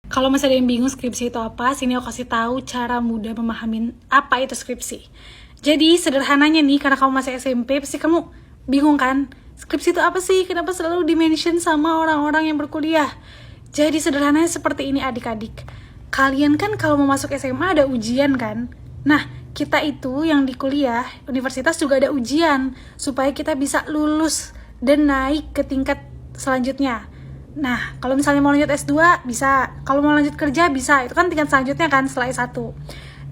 Kalau masih ada yang bingung skripsi itu apa, sini aku kasih tahu cara mudah memahami apa itu skripsi. Jadi sederhananya nih, karena kamu masih SMP, pasti kamu bingung kan? Skripsi itu apa sih? Kenapa selalu dimention sama orang-orang yang berkuliah? Jadi sederhananya seperti ini adik-adik. Kalian kan kalau mau masuk SMA ada ujian kan? Nah, kita itu yang di kuliah, universitas juga ada ujian, supaya kita bisa lulus dan naik ke tingkat selanjutnya. Nah, kalau misalnya mau lanjut S2 bisa, kalau mau lanjut kerja bisa, itu kan tingkat selanjutnya kan setelah S1.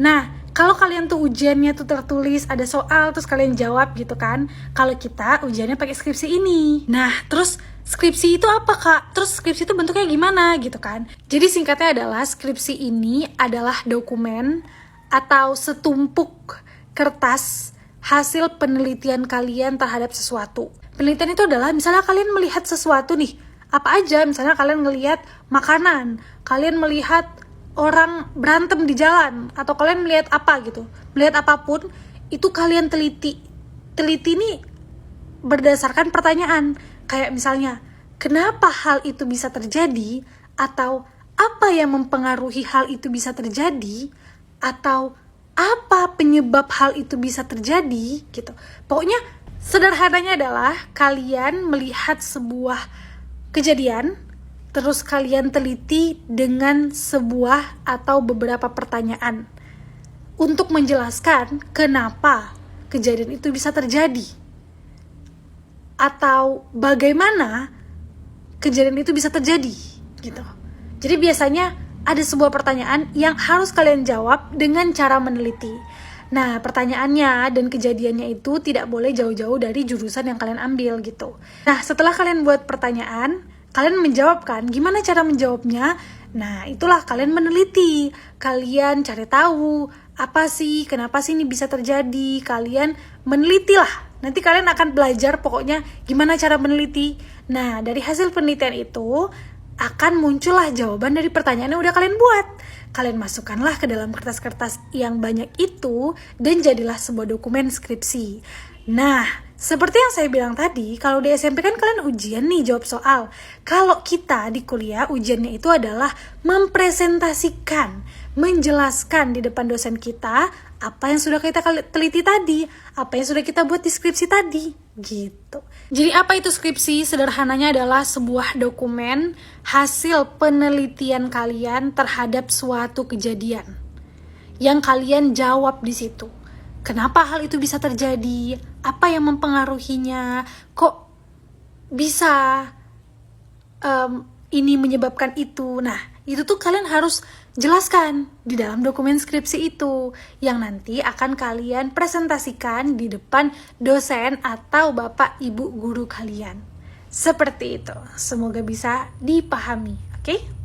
Nah, kalau kalian tuh ujiannya tuh tertulis, ada soal, terus kalian jawab gitu kan. Kalau kita ujiannya pakai skripsi ini. Nah, terus skripsi itu apa kak? Terus skripsi itu bentuknya gimana gitu kan? Jadi singkatnya adalah skripsi ini adalah dokumen atau setumpuk kertas hasil penelitian kalian terhadap sesuatu. Penelitian itu adalah misalnya kalian melihat sesuatu nih, apa aja, misalnya kalian ngelihat makanan, kalian melihat orang berantem di jalan, atau kalian melihat apa gitu, melihat apapun, itu kalian teliti ini berdasarkan pertanyaan, kayak misalnya, kenapa hal itu bisa terjadi, atau apa yang mempengaruhi hal itu bisa terjadi, atau apa penyebab hal itu bisa terjadi, gitu. Pokoknya sederhananya adalah kalian melihat sebuah kejadian, terus kalian teliti dengan sebuah atau beberapa pertanyaan untuk menjelaskan kenapa kejadian itu bisa terjadi atau bagaimana kejadian itu bisa terjadi gitu. Jadi biasanya ada sebuah pertanyaan yang harus kalian jawab dengan cara meneliti. Nah, pertanyaannya dan kejadiannya itu tidak boleh jauh-jauh dari jurusan yang kalian ambil gitu. Nah, setelah kalian buat pertanyaan, kalian menjawab kan? Gimana cara menjawabnya? Nah, itulah kalian meneliti. Kalian cari tahu, apa sih, kenapa sih ini bisa terjadi? Kalian meneliti lah. Nanti kalian akan belajar pokoknya gimana cara meneliti. Nah, dari hasil penelitian itu akan muncullah jawaban dari pertanyaan yang udah kalian buat. Kalian masukkanlah ke dalam kertas-kertas yang banyak itu dan jadilah sebuah dokumen skripsi. Nah, seperti yang saya bilang tadi, kalau di SMP kan kalian ujian nih jawab soal. Kalau kita di kuliah ujiannya itu adalah mempresentasikan, menjelaskan di depan dosen kita apa yang sudah kita teliti tadi, apa yang sudah kita buat di skripsi tadi, gitu. Jadi apa itu skripsi? Sederhananya adalah sebuah dokumen hasil penelitian kalian terhadap suatu kejadian yang kalian jawab di situ. Kenapa hal itu bisa terjadi? Apa yang mempengaruhinya? Kok bisa ini menyebabkan itu? Nah, itu tuh kalian harus jelaskan di dalam dokumen skripsi itu yang nanti akan kalian presentasikan di depan dosen atau bapak ibu guru kalian. Seperti itu. Semoga bisa dipahami, oke?